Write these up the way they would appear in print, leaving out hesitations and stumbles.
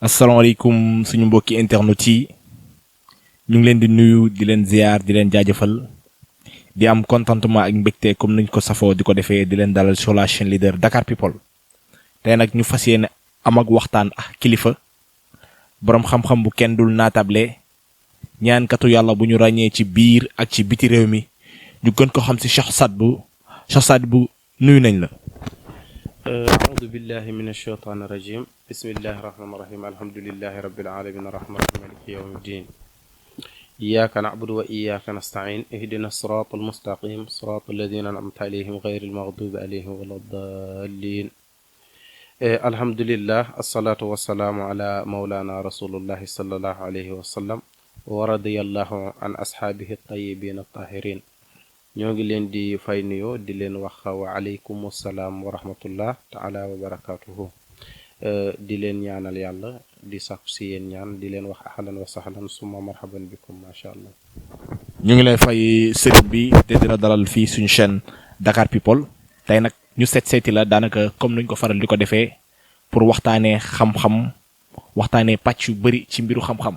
asalaamaaleykum suñu mbokki internet yi ñu ngi leen di nuyu di leen ziar di leen jaajëfal di am contentement ak mbégte comme niñ ko safoo di ko defee di leen dalal sur la chaîne leader Dakar People tey nag ñu fas yéene am ak waxtaan ak kilifa boroom xam-xam bu kenn dul naatable ñaankatu yàlla bu ñu ràññee ci biir ak ci biti réew mi ñu gën ko xam ci Cheikh Sadbou nuyu nañ la. أعوذ بالله من الشيطان الرجيم بسم الله الرحمن الرحيم الحمد لله رب العالمين الرحمن الرحيم مالك يوم الدين إياك نعبد وإياك نستعين اهدنا الصراط المستقيم صراط الذين أنعمت عليهم غير المغضوب عليهم ولا الضالين الحمد لله الصلاة والسلام على مولانا رسول الله صلى الله عليه وسلم ورضي الله عن أصحابه الطيبين الطاهرين ñoo ngi leen di fay nuyoo di leen wax wa aleykum salaam wa rahmatullah taala wa barakatuhu di leen ñaanal yàlla di sakku si yéen ñaan di leen wax ahlan wa sahlan summa marhaban bikum macha allah. ñu ngi lay fay sëriñ bi te dina dalal fii suñu chaîne Dakar People tey nag ñu seeti la daanaka comme nuñ ko faral di ko defee pour waxtaanee xam-xam waxtaanee pàcc yu bëri ci mbiru xam-xam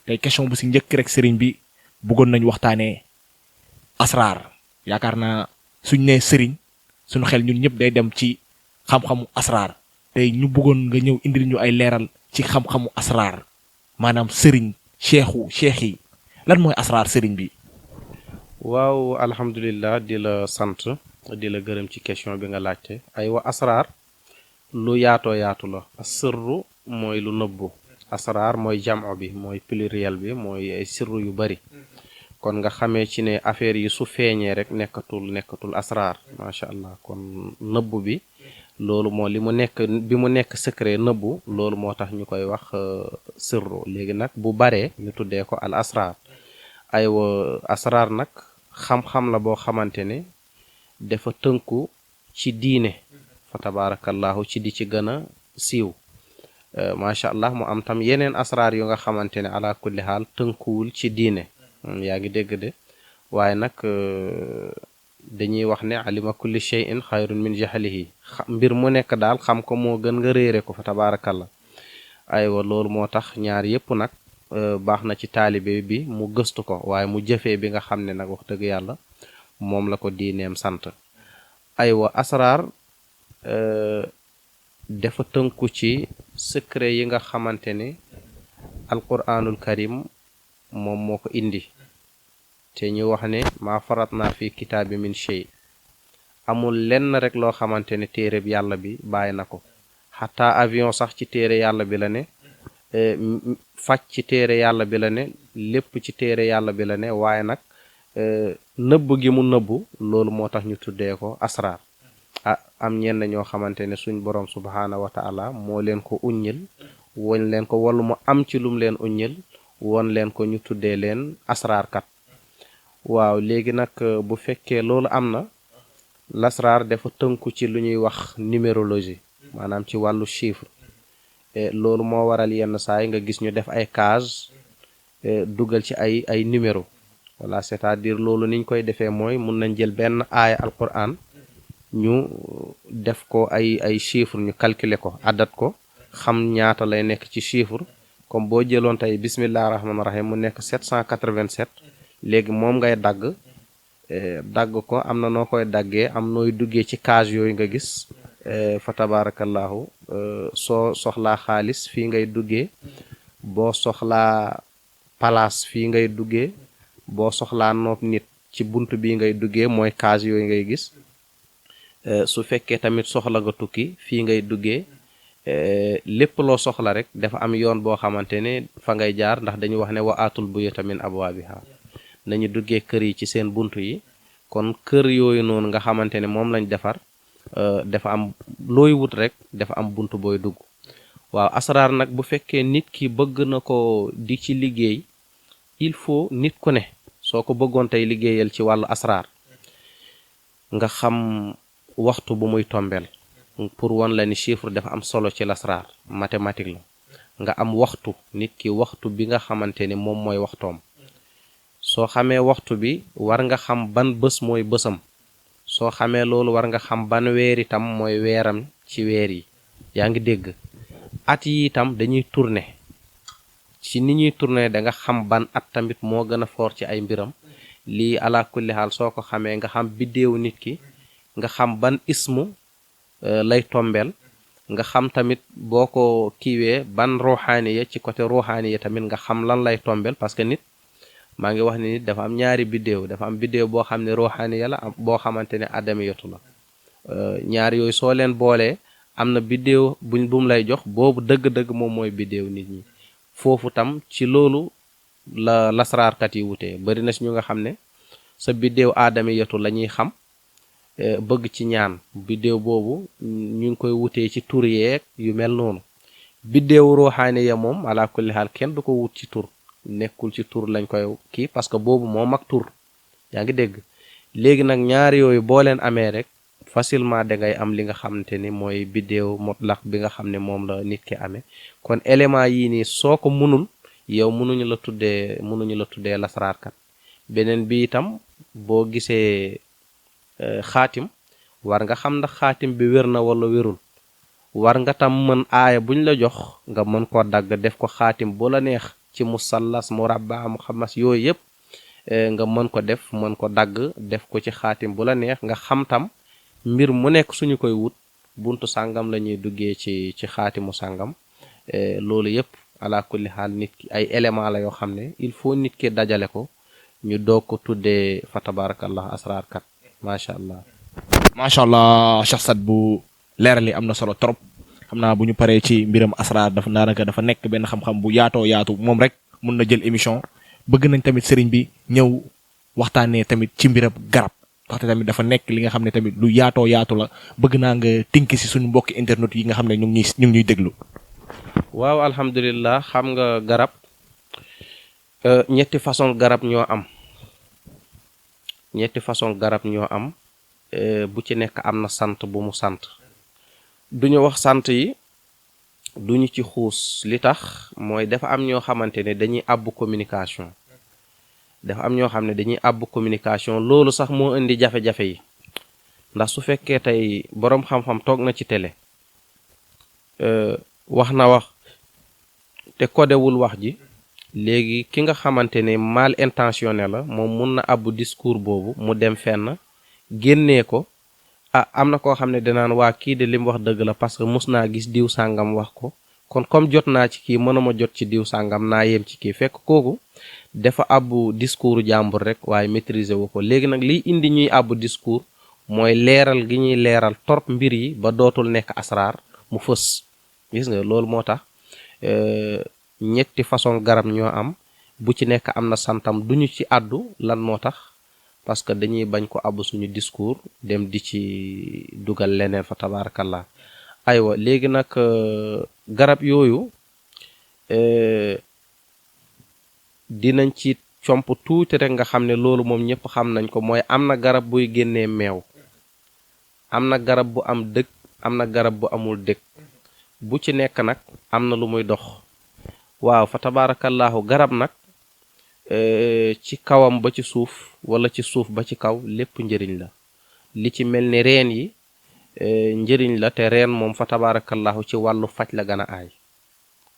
tey question bu si njëkk rek sëriñ bi bëggoon nañu waxtaanee asraar. yaakaar naa suñ nee sëriñ suñu xel ñun ñëpp day dem ci xam-xamu asraar tey ñu bëggoon nga ñëw indil ñu ay leeral ci xam-xamu asraar maanaam sëriñ cheikh yi lan mooy asraar sëriñ bi. waaw alhamdulillah di la sant di la gërëm ci question bi nga laajte ay wa asraar lu yaatoo yaatu la sirru mooy lu nëbbu asraar mooy jamo bi mooy pluriel bi mooy ay sirru yu bari kon nga xamee ci ne affaire yi su feeñee rek nekkatul asraar macha allah kon nëbbu bi loolu moo li mu nekk bi mu nekk secret nëbbu loolu moo tax ñu koy wax sirru léegi nag bu baree ñu tuddee ko al asraar aywa asraar nag xam-xam la boo xamante ne dafa tënku ci diine fa tabaarakallahu ci di ci gën a siiw macha allah mu am tam yeneen asraar yu nga xamante ne ala kulli xaal tënkuwul ci diine yaa ngi dégg de waaye nag dañuy wax ne alima kulli shay'in xayrun min jahlihi mbir mu nekk daal xam ko moo gën nga réere ko fa tabaarakallah aywa loolu moo tax ñaar yépp nag baax na ci taalibe bi mu gëstu ko waaye mu jëfee bi nga xam ne nag wax dëgg yàlla moom la ko diineem sant aywa asraar dafa tënku ci secret yi nga xamante ne alquranul karim moom moo ko indi te ñu wax ne maa farat naa fi kitaabi min shay amul lenn rek loo xamante ne téere bi yàlla bi bàyyi na ko xataa avion sax ci téere yàlla bi la ne faj ci téere yàlla bi la ne lépp ci téere yàlla bi la ne waaye nag nëbb gi mu nëbbu loolu moo tax ñu tuddee ko asraar am ñenn ñoo xamante ne suñ borom subhaanahu wa taala moo leen ko uññil woñ leen ko wala mu am ci lum leen uññil woon leen ko ñu tuddee leen asraarkat waaw léegi nag bu fekkee loolu am na lasraar dafa tënku ci lu ñuy wax numérologie maanaam ci wàllu chiffre loolu moo waral yenn saa yi nga gis ñu def ay case dugal ci ay numéro voilà c'est-à-dire loolu niñ koy defee mooy mun nañ jël benn aaya alquran ñu def ko ay chiffre ñu calculer ko adat ko xam ñaata lay nekk ci chiffre comme boo jëloon tey bismillahi rahmaani rahim mu nekk 787 léegi moom ngay dagg ko am na noo koy daggee am nooy duggee ci case yooyu nga gis fa tabarakallahu soo soxlaa xaalis fii ngay duggee boo soxlaa palaas fii ngay duggee boo soxlaa nopp nit ci bunt bi ngay duggee mooy case yooyu ngay gis su fekkee tamit soxla nga tukki fii ngay duggee lépp loo soxla rek dafa am yoon boo xamante ne fa ngay jaar ndax dañu wax ne wa aatul buyuuta min abwaabiha nañu duggee kër yi ci seen bunt yi kon kër yooyu noonu nga xamante ne moom lañ defar dafa am looy wut rek dafa am bunt booy dugg waaw asraar nag bu fekkee nit ki bëgg na ko di ci liggéey il faut nit ku ne soo ko bëggoon tey liggéeyal ci wàllu asraar nga xam waxtu bu muy tombeel pour wan la ni chiffre dafa am solo ci lasraar mathématique la nga am waxtu nit ki waxtu bi nga xamante ne moom mooy waxtoom soo xamee waxtu bi war nga xam ban bés mooy bésam soo xamee loolu war nga xam ban weer itam mooy weeram ci weer yi yaa ngi dégg at yi itam dañuy tourner ci ni ñuy tourner da nga xam ban at tamit moo gën a fort ci ay mbiram lii ala kulli xaal soo ko xamee nga xam biddéewu nit ki nga xam ban ismu lay tombeel nga xam tamit boo ko kiiwee ban ruuxaaniya ci côté ruuxaaniya tamit nga xam lan lay tombeel parce que nit maa ngi wax ni nit dafa am ñaari biddéew dafa am biddéew boo xam ne ruuxaaniya la boo xamante ne adamiyatu la ñaar yooyu soo leen boolee am na biddéew bum lay jox boobu dëgg-dëgg moom mooy biddéew nit ñi foofu tam ci loolu la lasraarkat yi wutee bari na si ñu nga xam ne sa biddéew aadamiyatu la ñuy xam bëgg ci ñaan biddéew boobu ñu ngi koy wutee ci tur yeeg yu mel noonu biddéew ruuxaaniya moom ala kulli xaal kenn du ko wut ci tur nekkul ci tur lañ koy kii parce que boobu moo mag tur yaa ngi dégg léegi nag ñaar yooyu boo leen amee rek facilement da ngay am li nga xamante ni mooy biddéew mutlaq bi nga xam ne moom la nit ki amee kon élément yii nii soo ko munul yow mënuñu la tuddee lasraarkat beneen bi itam boo gisee xaatim war nga xam ndax xaatim bi wér na wala wérul war nga tam mën aaya buñ la jox nga mën koo dagg def ko xaatim bu la neex ci musallas murabba muxammas yooyu yëpp nga mën ko dagg def ko ci xaatim bu la neex nga xam tam mbir mu nekk suñu koy wut buntu sàngam la ñuy duggee ci xaatimu sàngam loolu yëpp ala kulli xaal nit ki ay élément la yoo xam ne il faut nit ki dajale ko ñu doog ko tuddee fa tabarakallah asraarkat macha allah Cheikh Saad bu leerali am na solo trop xam naa bu ñu paree ci mbiram asraar dafa nekk benn xam-xam bu yaatu moom rek mun na jël émission bëgg nañ tamit sëriñ bi ñëw waxtaanee tamit ci mbiram garab waxte tamit dafa nekk li nga xam ne tamit lu yaatu la bëgg naa nga tinki si suñu mbokki internet yi nga xam ne ñu ngi ñuy déglu. waaw alhamdulillah xam nga garab ñetti façon garab ñoo am bu ci nekk am na sant bu mu sant duñu wax sant yi duñu ci xuus li tax mooy dafa am ñoo xamante ne dañuy àbb communication loolu sax moo indi jafe-jafe yi ndax su fekkee tey boroom xam-xam toog na ci télé wax te kodewul wax ji léegi ki nga xamante ne mal intentionné la moom mun na àbb discours boobu mu dem fenn génnee ko am na koo xam ne danaan waa kii de li mu wax dëgg la parce que mus naa gis diw sàngam wax ko kon comme jot naa ci kii mënuma jot ci diw sàngam naa yem ci kii fekk kooku dafa àbbu discours jàmbur rek waaye maîtriser wu ko léegi nag liy indi ñuy àbbu discours mooy leeral gi ñuy leeral torop mbir yi ba dootul nekk asraar mu fës gis nga loolu moo tax ñetti façon garab ñoo am bu ci nekk am na santam duñu ci àddu lan moo tax parce que dañuy bañ ko àbb suñu discours dem di ci dugal leneen fa tabarakallah aywa léegi nag garab yooyu dinañ ci comp tuuti rek nga xam ne loolu moom ñëpp xam nañ ko mooy am na garab buy génnee meew am na garab bu am dëkk am na garab bu amul dëkk bu ci nekk nag am na lu muy dox waaw fa tabarakallahu garab nag ci kawam ba ci suuf wala ci suuf ba ci kaw lépp njëriñ la li ci mel ni reen yi njëriñ la te reen moom fa tabarakallahu ci wàllu faj la gën a aay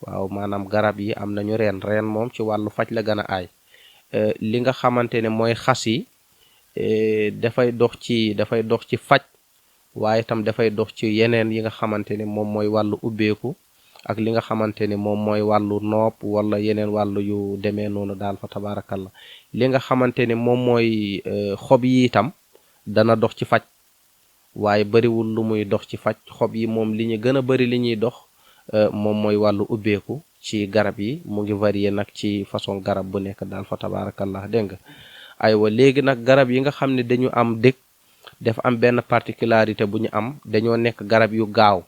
waaw maanaam garab yi am nañu reen moom ci wàllu faj la gën a aay li nga xamante ne mooy xas yi dafay dox ci faj waaye itam dafay dox ci yeneen yi nga xamante ne moom mooy wàllu ubbeeku ak li nga xamante ne moom mooy wàllu nopp wala yeneen wàllu yu demee noonu daal fa tabarakallah li nga xamante ne moom mooy xob yi itam dana dox ci faj waaye bariwul lu muy dox ci faj xob yi moom li ñu gën a bari li ñuy dox moom mooy wàllu ubbeeku ci garab yi mu ngi varier nag ci façon garab bu nekk daal fa tabarakallah dégg nga aywa léegi nag garab yi nga xam ne dañu am dëkk dafa am benn particularité bu ñu am dañoo nekk garab yu gaaw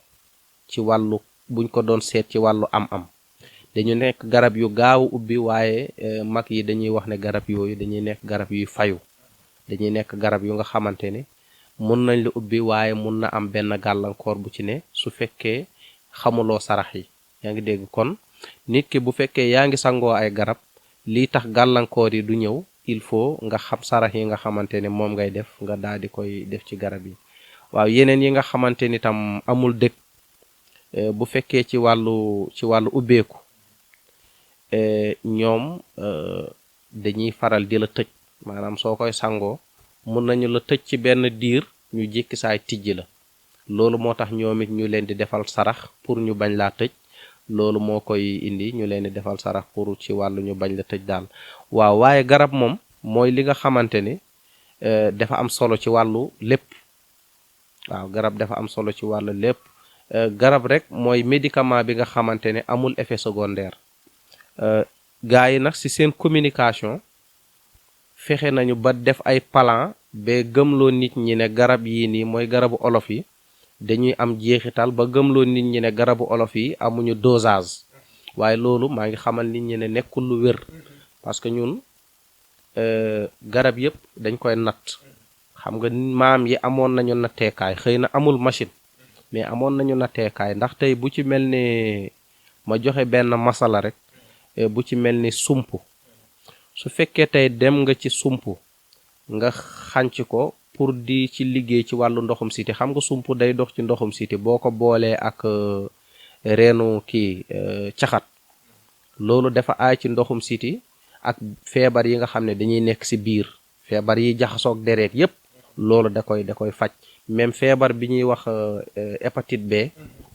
ci wàllu buñ ko doon seet ci wàllu am-am dañu nekk garab yu gaaw ubbi waaye mag yi dañuy wax ne garab yooyu dañuy nekk garab yuy fayu dañuy nekk garab yu nga xamante ne mun nañ la ubbi waaye mun na am benn gàllankoor bu ci ne su fekkee xamuloo sarax yi yaa ngi dégg kon nit ki bu fekkee yaa ngi sangoo ay garab lii tax gàllankoor yi du ñëw il faut nga xam sarax yi nga xamante ne moom ngay def nga daal di koy def ci garab yi waaw yeneen yi nga xamante ni tam amul dëkk bu fekkee ci wàllu ubbeeku ñoom dañuy faral di la tëj maanaam soo koy sangoo mun nañu la tëj ci benn diir ñu jékki saay tijji la loolu moo tax ñoom it ñu leen di defal sarax pour ñu bañ laa tëj loolu moo koy indi ñu leen di defal sarax pour ci wàllu ñu bañ la tëj daal waaw waaye garab moom mooy li nga xamante ne dafa am solo ci wàllu lépp waaw garab dafa am solo ci wàllu lépp garab rek mooy médicament bi nga xamante ne amul effet secondaire gaa yi nag ci seen communication fexe nañu ba def ay plan ba gëmloo nit ñi ne garab yii nii mooy garabu olof yi dañuy am jeexital ba gëmloo nit ñi ne garabu olof yi amuñu dosage waaye loolu maa ngi xamal nit ñi ne nekkul lu wér parce que ñun garab yépp dañ koy natt xam nga maam yi amoon nañu natteekaay xëy na amul machine mais amoon nañu natteekaay ndax tey bu ci mel ni ma joxe benn masala rek bu ci mel ni sump su fekkee tey dem nga ci sump nga xànc ko pour di ci liggéey ci wàllu ndoxum siti xam nga sump day dox ci ndoxum siti boo ko boolee ak reenu kii caxat loolu dafa aay ci ndoxum siti ak feebar yi nga xam ne dañuy nekk ci biir feebar yi jaxasoog deret yépp loolu da koy faj même feebar bi ñuy wax hépatite B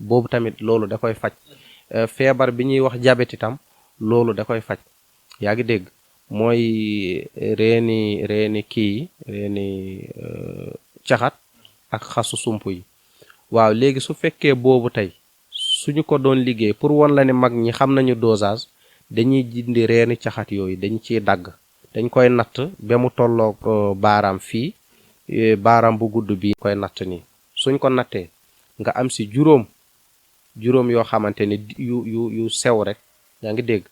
boobu tamit loolu da koy faj feebar bi ñuy wax diabète itam loolu da koy faj yaa ngi dégg mooy reeni kii reeni caxat ak xasu sump yi waaw léegi su fekkee boobu tey suñu ko doon liggéey pour won la ne mag ñi xam nañu dosage dañuy dindi reeni caxat yooyu dañ ciy dagg dañ koy natt ba mu tolloog baaraam fii baaraam bu gudd bi koy natt nii suñ ko nattee nga am ci juróom yoo xamante ne yu sew rek yaa ngi dégg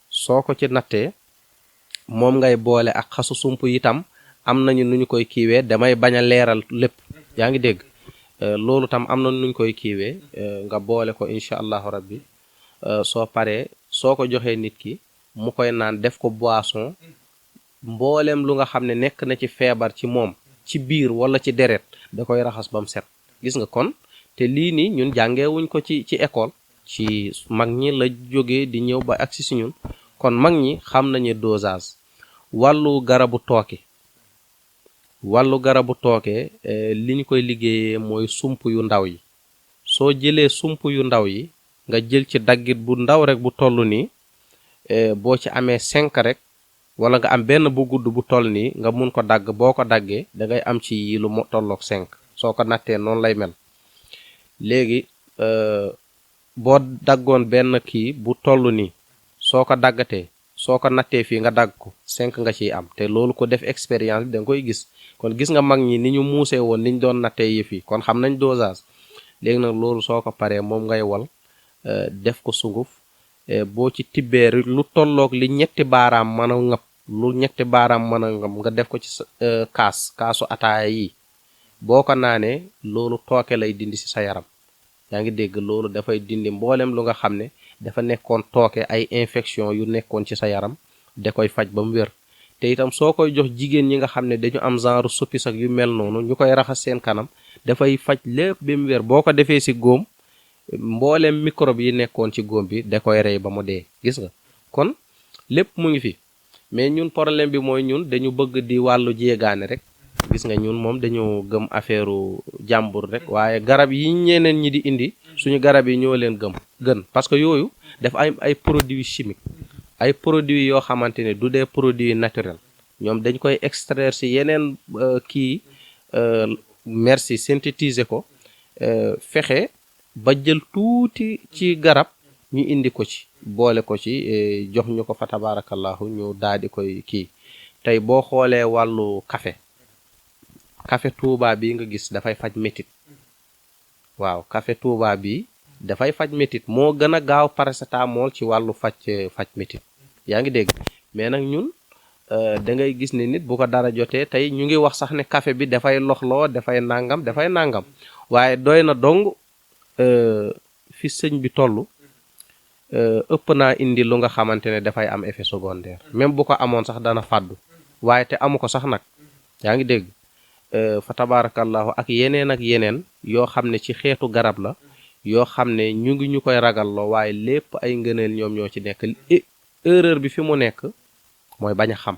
soo ko ci nattee moom ngay boole ak xasu sump itam am nañu nu ñu koy kiiwee damay bañ a leeral lépp yaa ngi dégg loolu tam am na nu ñu koy kiiwee nga boole ko incha allahu rabbi soo paree soo ko joxee nit ki mu koy naan def ko boisson mbooleem lu nga xam ne nekk na ci feebar ci moom ci biir wala ci deret da koy raxas ba mu set gis nga kon te lii nii ñun jàngeewuñ ko ci école ci mag ñi la jógee di ñëw ba agsi si ñun kon mag ñi xam nañu dosage wàllu garabu tooke li ñu koy liggéeyee mooy sump yu ndaw yi soo jëlee sump yu ndaw yi nga jël ci daggit bu ndaw rek bu toll nii boo ci amee 5 rek wala nga am benn bu gudd bu toll nii nga mun ko dagg boo ko daggee da ngay am ci yi lu mo tolloog 5 soo ko nattee noonu lay mel léegi boo daggoon benn kii bu toll nii soo ko daggatee soo ko nattee fii nga dagg ko 5 nga ciy am te loolu ko def expérience bi da nga koy gis kon gis nga mag ñi ni ñu muusee woon ni ñu doon nattee yëf yi kon xam nañ dosage léegi nag loolu soo ko paree moom ngay wal def ko sunguf boo ci tibbee lu tolloog li ñetti baaraam mën a ngëp lu ñetti baaraam mën a ngëp nga def ko ci kaasu ataaya yi boo ko naanee loolu tooke lay dindi ci sa yaram yaa ngi dégg loolu dafay dindi mboolem lu nga xam ne dafa nekkoon tooke ay infection yu nekkoon ci sa yaram da koy faj ba mu wér te itam soo koy jox jigéen ñi nga xam ne dañu am genre soppis ak yu mel noonu ñu koy raxas seen kanam dafay faj lépp ba mu wér boo ko defee ci góom mboolem microbe yi nekkoon ci góom bi da koy rey ba mu dee gis nga kon lépp mu ngi fi mais ñun problème bi mooy ñun dañu bëgg di wàllu jéegaane rek gis nga ñun moom dañoo gëm affaireu jàmbur rek waaye garab yi ñeneen ñi di indi suñu garab yi ñoo leen gën parce que yooyu def ay produits chimiques ay produits yoo xamante ne du des produits naturels ñoom dañ koy extraire ci yeneen merci synthétiser ko fexe ba jël tuuti ci garab ñu indi ko ci boole ko ci jox ñu ko fa tabarakallahu ñu daal di koy kii tey boo xoolee wàllu café Touba bi nga gis dafay faj métit waaw café Touba bi dafay faj métit moo gën a gaaw paracétamol ci wàllu faj métit yaa ngi dégg mais nag ñun da ngay gis ne nit bu ko dara jotee tey ñu ngi wax sax ne café bi dafay loxloo dafay nangam waaye doy na dong fi sëñ bi toll ëpp naa indi lu nga xamante ne dafay am effet secondaire même bu ko amoon sax dana fàddu waaye te amu ko sax nag yaa ngi dégg fa tabarakallahu ak yeneen yoo xam ne ci xeetu garab la yoo xam ne ñu ngi ñu koy ragalloo waaye lépp ay ngëneel ñoom ñoo ci nekk. Erreur bi fi mu nekk mooy bañ a xam.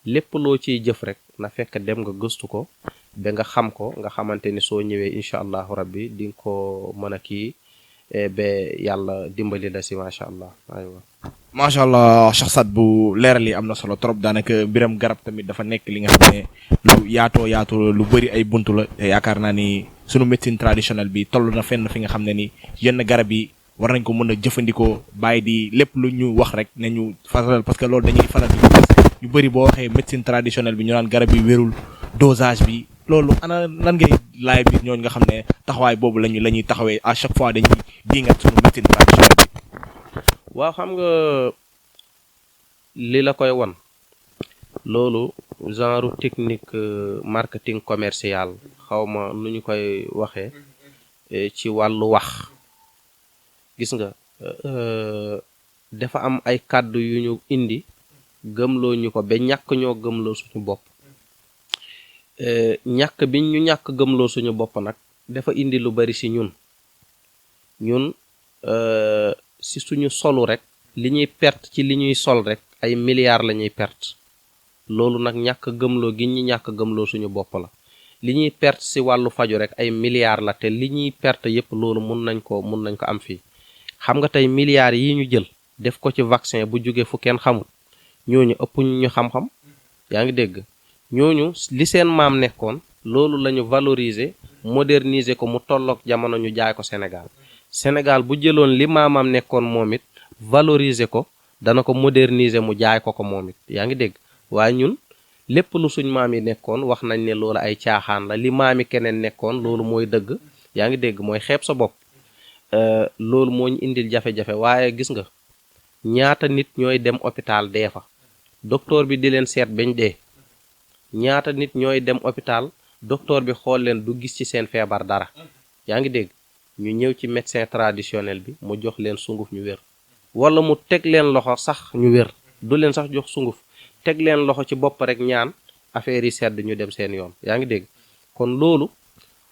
lépp loo ciy jëf rek na fekk dem nga gëstu ko ba nga xam ko nga xamante ni soo ñëwee incha allahu rabbi di nga ko mën a kii ba yàlla dimbali la si macha allah. aywa macha allah Cheikh Saad bu leeral yi am na solo trop daanaka mbiram garab tamit dafa nekk li nga xam ne lu yaatoo lu bëri ay buntu la te yaakaar naa ni sunu médecine traditionnelle bi toll na fenn fi nga xam ne ni yenn garab yi war nañ ko mën a jëfandikoo bàyyi di lépp lu ñu wax rek ne ñu faral parce que loolu dañuy faral di ko gis ñu bëri boo waxee médecine traditionnelle bi ñu naan garab yi wérul dosage bi loolu ana lan ngay laay biir ñooñu nga xam ne taxawaay boobu la ñuy taxawee à chaque fois dañuy diingat sunu médecine traditionnelle bi. waaw xam nga li la koy won loolu genre technique marketing commercial xawma nu ñu koy waxee ci wàllu wax. gis nga dafa am ay kàddu yu ñu indi gëmloo ñu ko ba ñàkk ñoo gëmloo suñu bopp. ñàkk bi ñu ñàkk gëmloo suñu bopp nag dafa indi lu bari ci ñun ci suñu solu rek li ñuy perte ci li ñuy sol rek ay milliards la ñuy perte. loolu nag ñàkk gëmloo gi ñu ñàkk gëmloo suñu bopp la. li ñuy perte ci wàllu faju rek ay milliards la te li ñuy perte yépp loolu mun nañ ko am fii. xam nga tey milliards yi ñu jël def ko ci vaccin bu jóge fu kenn xamul ñooñu ëpp ñu xam-xam. yaa ngi dégg ñooñu li seen maam nekkoon loolu la ñu valoriser moderniser ko mu tolloog jamono ñu jaay ko Sénégal bu jëloon li maamam nekkoon moom it valoriser ko dana ko moderniser mu jaay ko moom it. yaa ngi dégg waaye ñun lépp lu suñ maam yi nekkoon wax nañ ne loolu ay caaxaan la li maami keneen nekkoon loolu mooy dëgg. yaa ngi dégg mooy xeeb sa bopp. loolu moo ñu indil jafe-jafe waaye gis nga ñaata nit ñooy dem hôpital dee fa docteur bi di leen seet bañ dee. ñaata nit ñooy dem hôpital docteur bi xool leen du gis ci seen feebar dara. yaa ngi dégg ñu ñëw ci médecin traditionnel bi mu jox leen sunguf ñu wér. wala mu teg leen loxo sax ñu wér du leen sax jox sunguf teg leen loxo ci bopp rek ñaan affaire yi sedd ñu dem seen yoon. yaa ngi dégg kon loolu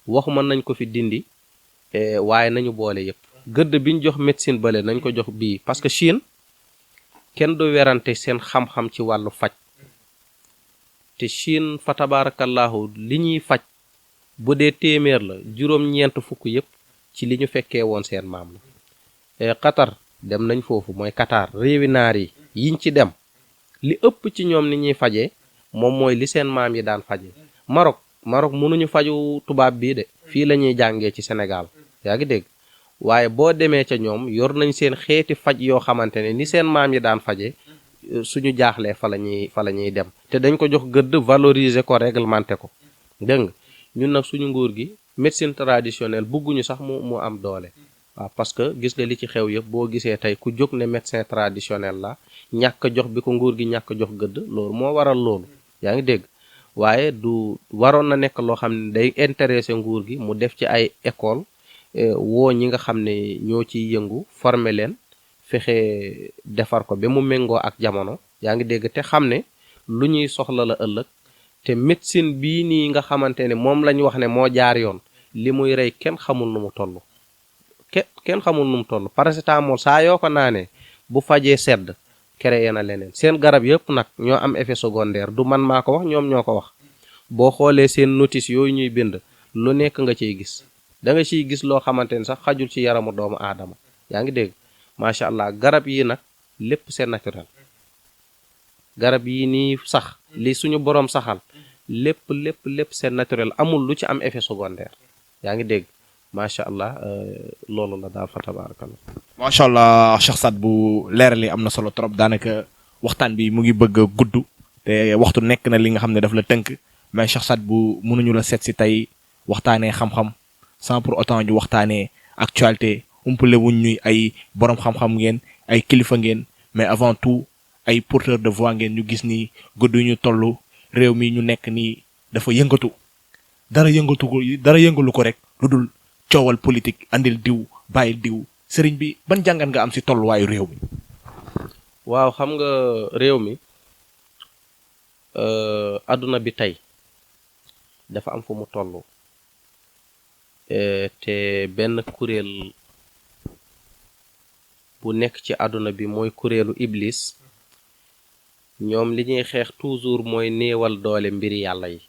waxuma nañ ko fi dindi. waaye nañu boole yépp gëdd biñ jox médecine bale nañ ko jox bii parce que Chine kenn du werante seen xam-xam ci wàllu faj te Chine fa tabarakallahu li ñuy faj bu dee téeméer la juróom-ñeent fukk yépp ci li ñu fekkee woon seen maam la. Qatar dem nañ foofu mooy Qatar réewi naar yi yiñ ci dem li ëpp ci ñoom ni ñuy fajee moom mooy li seen maam yi daan faje. Maroc mënuñu faju tubaab bii de fii la ñuy jàngee ci Sénégal. yaa ngi dégg waaye boo demee ca ñoom yor nañ seen xeeti faj yoo xamante ne ni seen maam yi daan faje suñu jaaxlee fa la ñuy dem te dañ ko jox gëdd valoriser ko réglementer ko. dégg nga ñun nag suñu nguur gi médecine traditionnelle bugguñu sax mu am doole. waaw parce que gis nga li ci xew yëpp boo gisee tey ku jóg ne médecin traditionnel la ñàkk jox bi ko nguur gi ñàkk jox gëdd loolu moo waral loolu. yaa ngi dégg waaye du waroon na nekk loo xam ne day intéressé nguur gi mu def ci ay école woo ñi nga xam ne ñoo ciy yëngu former leen fexe defar ko ba mu méngoo ak jamono. yaa ngi dégg te xam ne lu ñuy soxla la ëllëg te médecine bii nii nga xamante ne moom lañ wax ne moo jaar yoon li muy rey kenn xamul nu mu toll. kenn xamul nu mu toll paracétamol saa yoo ko naanee bu fajee sedd créé na leneen. seen garab yëpp nag ñoo am effet secondaire du man maa ko wax ñoom ñoo ko wax. boo xoolee seen notice yooyu ñuy bind lu nekk nga ciy gis da nga ciy gis loo xamante ni sax xajul ci yaramu doomu aadama. yaa ngi dégg macha allah garab yi nag lépp c'est naturel. garab yi nii sax li suñu borom saxal lépp c'est naturel amul lu ci am effet secondaire. yaa ngi dégg macha allah loolu la daal fa tabarakallah. macha allah Cheikh Saad bu leeral yi am na solo trop daanaka waxtaan bi mu ngi bëgg a gudd te waxtu nekk na li nga xam ne daf la tënk mais Cheikh Saad bu mënuñu la seet si tey waxtaanee xam-xam sans pour autant ñu waxtaanee actualité umpale wuñ ñuy ay borom xam-xam ngeen ay kilifa ngeen mais avant tout ay porteur de voix ngeen ñu gis ni gudd ñu toll réew mi ñu nekk nii dafa yëngatu dara yëngalu ko rek lu dul coowal politique andil diw bàyyil diw sëriñ bi ban jàngat nga am ci tolluwaayu réew mi. waaw xam nga réew mi àdduna bi tey dafa am fu mu toll te benn kuréel bu nekk ci àdduna bi mooy kuréelu iblis ñoom li ñuy xeex toujours mooy néewal doole mbiri yàlla yi.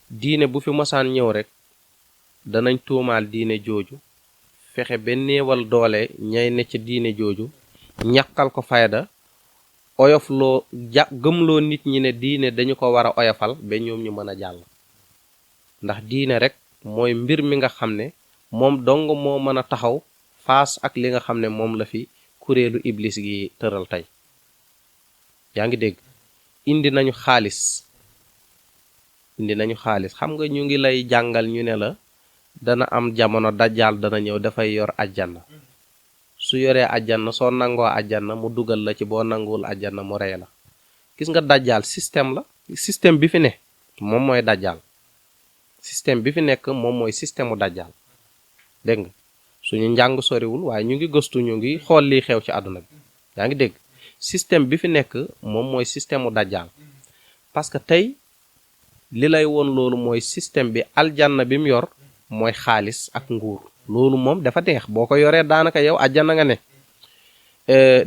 diine bu fi mosaan ñëw rek danañ tuumaal diine jooju fexe ba néewal doole ñay ne ca diine jooju ñàkkal ko fayda oyofloo gëmloo nit ñi ne diine dañu ko war a oyofal ba ñoom ñu mën a jàll. ndax diine rek mooy mbir mi nga xam ne moom dong moo mën a taxaw faas ak li nga xam ne moom la fi kuréelu iblis gi tëral tey. yaa ngi dégg indi nañu xaalis xam nga ñu ngi lay jàngal ñu ne la dana am jamono dajjaal dana ñëw dafay yor àjjana su yoree àjjana soo nangoo àjjana mu dugal la ci boo nanguwul àjjana mu rey la. gis nga dajjaal système la système bi fi ne moom mooy dajjaal système bi fi nekk moom mooy système mu dajjaal dégg nga suñu njàng soriwul waaye ñu ngi gëstu ñu ngi xool lii xew ci àdduna bi. yaa ngi dégg système bi fi nekk moom mooy système mu dajjaal parce que tey li lay woon loolu mooy système bi aljanna bi mu yor mooy xaalis ak nguur. loolu moom dafa neex boo ko yoree daanaka yow aljanna nga ne.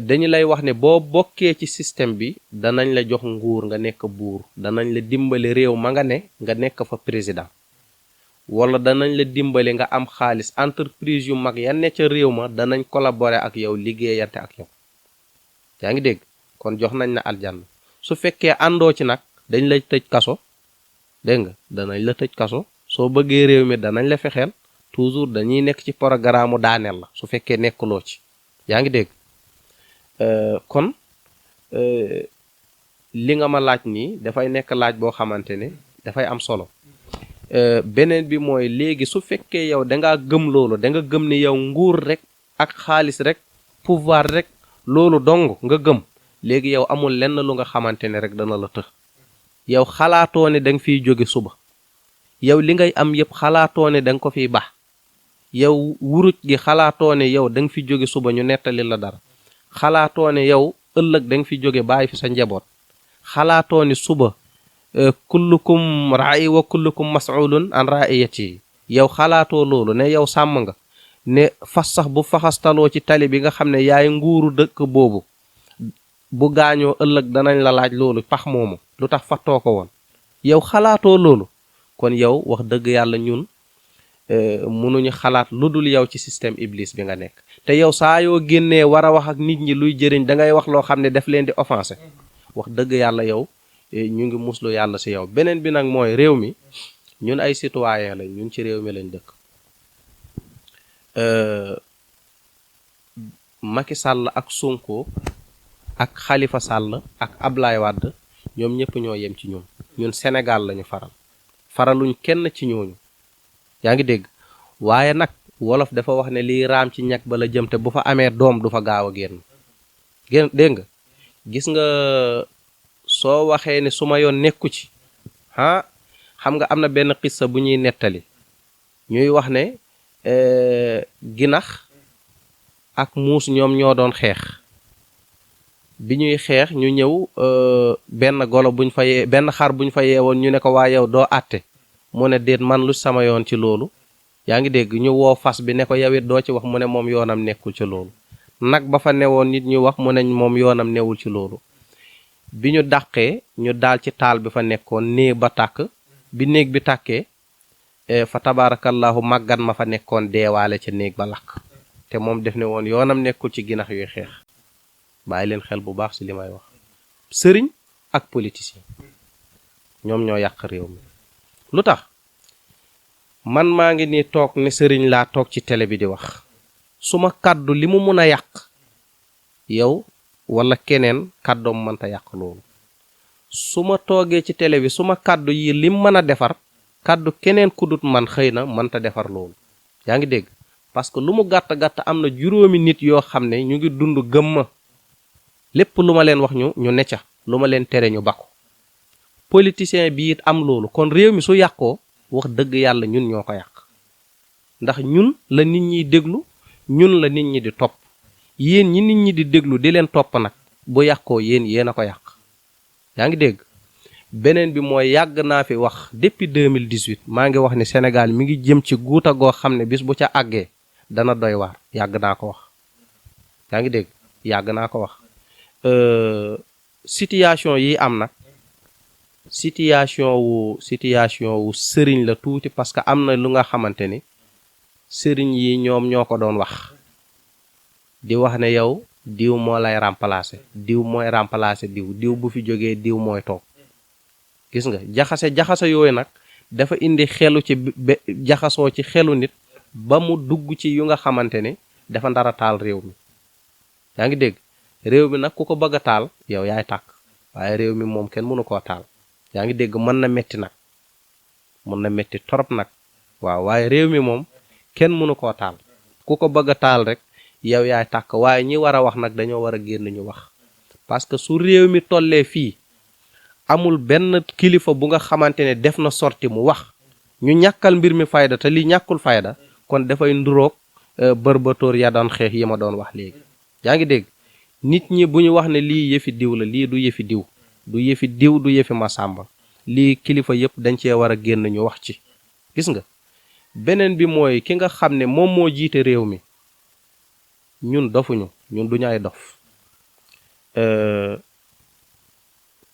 dañu lay wax ne boo bokkee ci système bi danañ la jox nguur nga nekk buur danañ la dimbale réew ma nga ne nga nekk fa président wala danañ la dimbale nga am xaalis entreprise yu mag ya ne ca réew ma danañ collaborer ak yow liggéeyante ak yow. yaa ngi dégg kon jox nañ la aljanna su fekkee àndoo ci nag dañ lay tëj kaso dégg nga danañ la tëj kaso soo bëggee réew mi danañ la fexeel toujours dañuy nekk ci programme mu daaneel la su fekkee nekkuloo ci. yaa ngi dégg kon li nga ma laaj nii dafay nekk laaj boo xamante ne dafay am solo. beneen bi mooy léegi su fekkee yow dangaa gëm loolu da nga gëm ni yow nguur rek ak xaalis rek pouvoir rek loolu dong nga gëm léegi yow amul lenn lu nga xamante ne rek dana la të. yow xalaatoo ne da nga fiy jóge suba yow li ngay am yëpp xalaatoo ne da nga ko fiy baax yow wuruj gi xalaatoo ne yow da nga fi jóge suba ñu nettali la dara xalaatoo ne yow ëllëg da nga fi jóge bàyyi fi sa njaboot xalaatoo ne suba kullukum ra'i wa kullukum mas'ulun an ra'iyati yow xalaatoo loolu ne yow sàmm nga ne fas sax bu faxastaloo ci tali bi nga xam ne yaay nguuru dëkk boobu bu gaañoo ëllëg danañ la laaj loolu pax moomu lu tax fattoo ko woon yow xalaatoo loolu kon yow wax dëgg yàlla ñun mënuñu xalaat lu dul yow ci système iblis bi nga nekk te yow saa yoo génnee war a wax ak nit ñi luy jëriñ da ngay wax loo xam ne daf leen di offensé wax dëgg yàlla yow ñu ngi muslu yàlla si yow. beneen bi nag mooy réew mi ñun ay citoyen lañ ñun ci réew mi lañ dëkk. Macky Sall ak Sonko ak Khalifa Sall ak Ablaye Wade ñoom ñëpp ñoo yem ci ñun Sénégal lañu faraluñ kenn ci ñooñu. yaa ngi dégg waaye nag wolof dafa wax ne lii raam ci ñag ba la jëm te bu fa amee doom du fa gaaw a génn dégg nga gis nga soo waxee ne su ma yoon nekku ci xam nga am na benn xissa bu ñuy nettali ñuy wax ne ginax ak muus ñoom ñoo doon xeex bi ñuy xeex ñu ñëw benn golo benn xar buñ fa yeewoon ñu ne ko waa yow doo àtte mu ne déet man lu sama yoon ci loolu. yaa ngi dégg ñu woo fas bi ne ko yow it doo ci wax mu ne moom yoonam nekkul ci loolu. nag ba fa newoon nit ñu wax mu ne moom yoonam newul ci loolu. bi ñu dàqee ñu daal ci taal bi fa nekkoon néeg ba tàkk bi néeg bi tàkkee fa tabarakallahu màggat ma fa nekkoon deewaale ca néeg ba lakk te moom def ne woon yoonam nekkul ci ginax yuy xeex. bàyyi leen xel bu baax ci li may wax. sëriñ ak politicien ñoom ñoo yàq réew mi. lu tax man maa ngi nii toog ne sëriñ laa toog ci télé bi di wax suma kàddu li mu mun a yàq yow wala keneen kàddoom mënta yàq loolu. su ma toogee ci télé bi suma kàddu yi lim mën a defar kàddu keneen kudut man xëy na mënta defar loolu. yaa ngi dégg parce que lu mu gàtt-gàtt am na juróomi nit yoo xam ne ñu ngi dund gëm ma lépp lu ma leen wax ñu necca lu ma leen tere ñu bakku. politicien bi it am loolu kon réew mi su yàqoo wax dëgg yàlla ñun ñoo ko yàq ndax ñun la nit ñiy déglu ñun la nit ñi di topp yéen ñi nit ñi di déglu di leen topp nag bu yàqoo yéen a ko yàq. yaa ngi dégg beneen bi mooy yàgg naa fi wax depuis 2018 maa ngi wax ni Sénégal mi ngi jëm ci guuta goo xam ne bis bu ca àggee dana doy waar yàgg naa ko wax yaa ngi dégg yàgg naa ko wax situation yi am nag situation wu sëriñ la tuuti parce que am na lu nga xamante ni sëriñ yi ñoom ñoo ko doon wax di wax ne yow diw moo lay remplacer diw mooy remplacer diw bu fi jógee diw mooy toog gis nga jaxase yooyu nag dafa indi xelu ci jaxasoo ci xelu nit ba mu dugg ci yu nga xamante ne dafa ndara taal réew mi yaa ngi dégg réew mi nag ku ko bëgg a taal yow yaay tàkk waaye réew mi moom kenn mënu koo taal yaa ngi dégg mën na metti nag mën na metti torop nag waaw waaye réew mi moom kenn mënu koo taal ku ko bëgg a taal rek yow yaay tàkk waaye ñi war a wax nag dañoo war a génn ñu wax parce que su réew mi tollee fii amul benn kilifa bu nga xamante ne def na sorti mu wax ñu ñàkkal mbir mi fayda te lii ñàkkul fayda kon dafay nduroog bërbatóor ya doon xeex yi ma doon wax léegi yaa ngi dégg nit ñi bu ñu wax ne lii yëfi diw la lii du yëfi diw du yëfi diw du yëfi masàmba lii kilifa yëpp dañ cee war a génn ñu wax ci gis nga beneen bi mooy ki nga xam ne moom moo jiite réew mi ñun dofuñu ñun duñu ay dof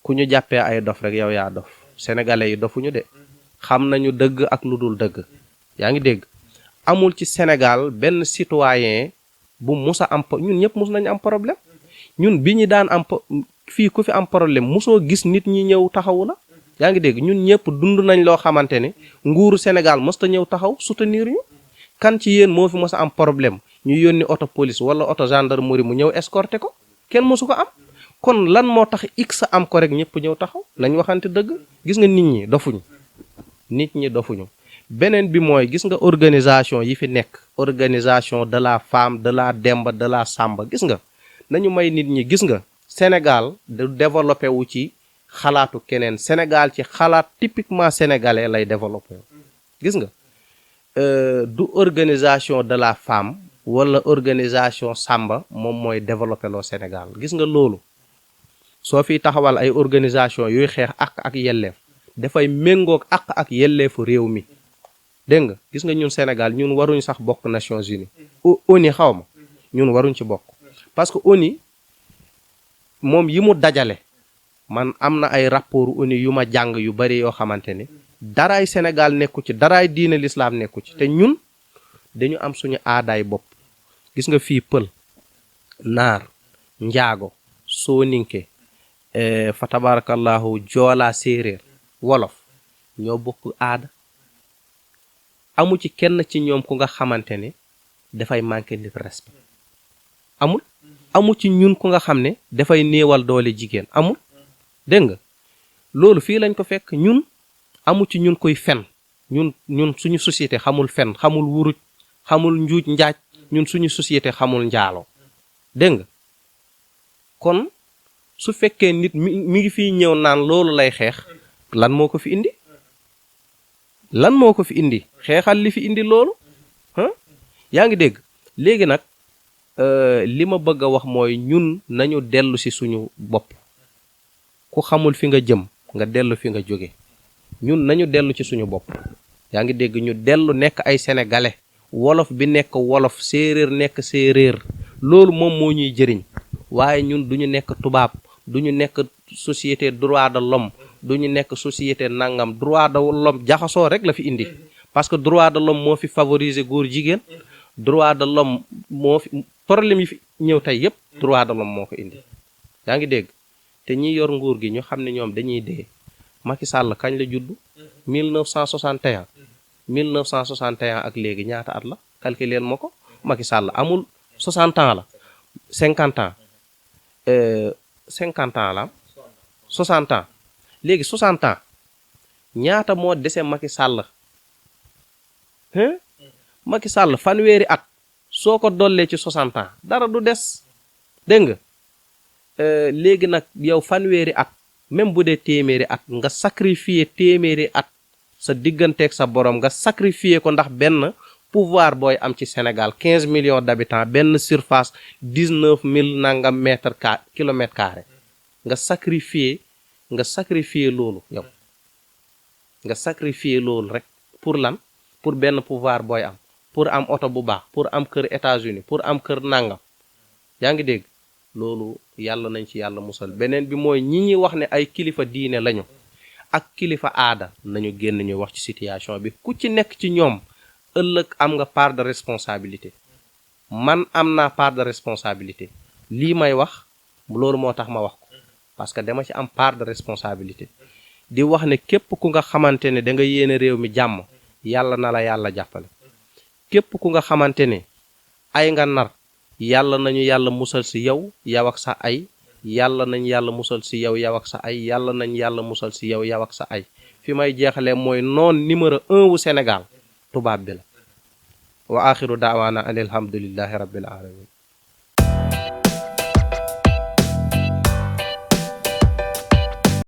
ku ñu jàppee ay dof rek yow yaa dof sénégalais yi dofuñu de xam nañu dëgg ak lu dul dëgg yaa ngi dégg amul ci Sénégal benn citoyen bu musa am ñun ñëpp mus nañu am problème ñun bi ñu daan am fii ku fi am problème musoo gis nit ñi ñëw taxawu la yaa ngi dégg ñun ñëpp dund nañ loo xamante ne nguuru Sénégal mësta ñëw taxaw soutenir ñu kan ci yéen moo fi mos a am problème ñu yónni auto police wala auto gendarmerie mu ñëw escorter ko kenn mosu ko am kon lan moo tax x am ko rek ñëpp ñëw taxaw nañ waxante dëgg gis nga nit ñi dofuñu beneen bi mooy gis nga organisation yi fi nekk organisation de la femme de la demba de la samba gis nga nañu may nit ñi gis nga Sénégal du développé wu ci xalaatu keneen Sénégal ci xalaat typiquement sénégalais lay développé gis nga du organisation de la femme wala organisation samba moom mooy développé loo Sénégal gis nga loolu soo fi taxawal ay organisation yuy xeex ak yelleef dafay méngoog ak yelleefu réew mi dégg nga gis nga ñun Sénégal ñun waruñ sax bokk Nations Unies ONU xaw ma ñun waruñ ci bokk parce que ONU moom yi mu dajale man am na ay rapport ONU yu ma jàng yu bari yoo xamante ne daraay Sénégal nekku ci daraay diine l'islam nekku ci te ñun dañu am suñu aadaay bopp gis nga fii pël naar njaago sooninke fa tabarakallahu joolaa séeréer wolof ñoo bokk aada amu ci kenn ci ñoom ku nga xamante ne dafay manquer nit respect amul ci ñun ku nga xam ne dafay néewal doole jigéen amul dégg nga loolu fii lañ ko fekk ñun amu ci ñun koy fen ñun suñu société xamul fen xamul wuruj xamul njuuj njaaj ñun suñu société xamul njaaloo dégg nga kon su fekkee nit mi ngi fiy ñëw naan loolu lay xeex lan moo ko fi indi xeexal li fi indi loolu yaa ngi dégg léegi nag li ma bëgg a wax mooy ñun nañu dellu ci suñu bopp ku xamul fi nga jëm nga dellu fi nga jóge ñun nañu dellu ci suñu bopp yaa ngi dégg ñu dellu nekk ay sénégalais wolof bi nekk wolof séeréer nekk séeréer loolu moom moo ñuy jëriñ waaye ñun duñu nekk tubaab duñu nekk société droit de l'homme duñu nekk société nangam droit de l'homme jaxasoo rek la fi indi parce que droit de l'homme moo fi favoriser góor jigéen droit de l'homme moo fi problème yi fi ñëw tey yépp droit de l'homme moo ko indi yaa ngi dégg te ñi yor nguur gi ñu xam ne ñoom dañuy dee Macky Sall kañ la judd 1961 ak léegi ñaata at la calculer ma ko Macky Sall amul 60 ans la 50 ans 50 ans la 60 ans léegi 60 ans ñaata moo dese Macky Sall Macky Sall fanweeri at soo ko dollee ci 60 ans dara du des dégg nga léegi nag yow fanweeri at même bu dee téeméeri at nga sacrifier téeméeri at sa digganteeg sa borom nga sacrifier ko ndax benn pouvoir booy am ci Sénégal 15 millions d'habitants benn surface 19 000 nangam kilomètres carrés nga sacrifier nga sacrifier loolu yow nga sacrifier loolu rek pour lan pour benn pouvoir booy am pour am oto bu baax pour am kër États-Unis pour am kër nangam yaa ngi dégg loolu yàlla nañ ci yàlla musal beneen bi mooy ñi ñi wax ne ay kilifa diine lañu ak kilifa aada nañu génn ñu wax ci situation bi ku ci nekk ci ñoom ëllëg am nga part de responsabilité man am naa part de responsabilité lii may wax loolu moo tax ma wax ko parce que dama ci am part de responsabilité di wax ne képp ku nga xamante ne da nga yéene réew mi jàmm yàlla na la yàlla jàppale képp ku nga xamante ne ay nga nar yàlla nañu yàlla musal si yow yow ak sa ay yàlla nañ yàlla musal si yow yow ak sa ay yàlla nañ yàlla musal si yow yow ak sa ay fi may jeexalee mooy noon numéro 1 wu Sénégal tubaab bi la wa axiru daawaana an alhamdulillahi rabbil alamin